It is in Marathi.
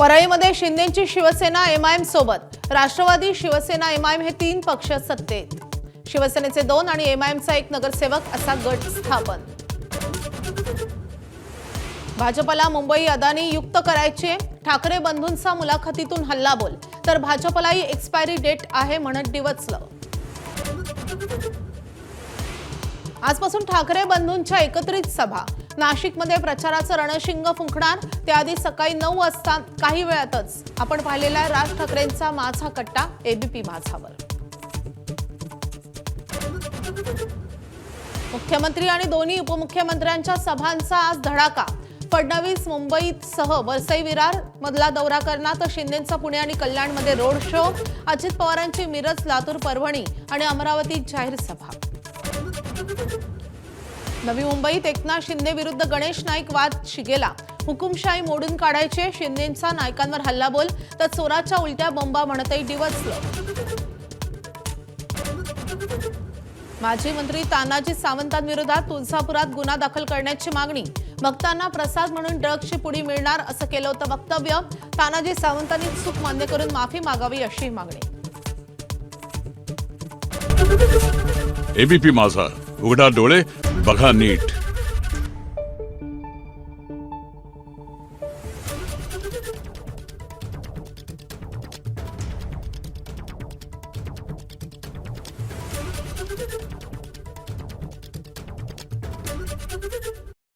परळीमध्ये शिंदेची शिवसेना एमआयएम सोबत राष्ट्रवादी शिवसेना एमआयएम हे 3 पक्ष सत्तेत। शिवसेनेचे 2 आणि एमआयएमचा 1 नगरसेवक असा गट स्थापन। भाजपला मुंबई अदानी युक्त करायचे, ठाकरे बंधूंचा मुलाखतीतून हल्लाबोल, तर भाजपलाही एक्सपायरी डेट आहे म्हणत डिवचलं। आजपासून ठाकरे बंधूंच्या एकत्रित सभा, नाशिकमध्ये प्रचाराचं रणशिंग फुंकणार। त्याआधी सकाळी 9 वाजता काही वेळातच आपण पाहिलेला राज ठाकरेंचा माझा कट्टा एबीपी माझावर। मुख्यमंत्री आणि दोन्ही उपमुख्यमंत्र्यांच्या सभांचा आज धडाका। फडणवीस मुंबईसह वसई विरार मधला दौरा करणार, तर शिंदेंचा पुणे आणि कल्याणमध्ये रोड शो। अजित पवारांची मिरज, लातूर, परभणी आणि अमरावतीत जाहीर सभा। नवी मुंबईत एकनाथ शिंदे विरुद्ध गणेश नाईक वाद शिगेला, हुकुमशाही मोडून काढायचे, शिंदेंचा नायकांवर हल्लाबोल, तर चोराच्या उलट्या बंबा म्हणतही डिवचलं। माजी मंत्री तानाजी सावंतांविरोधात तुळजापुरात गुन्हा दाखल करण्याची मागणी। भक्तांना प्रसाद म्हणून ड्रग्जची पुडी मिळणार असं केलं होतं वक्तव्य। तानाजी सावंतांनी चूक मान्य करून माफी मागावी अशी मागणी। एबीपी माझा, उघडा डोळे बघा नीट।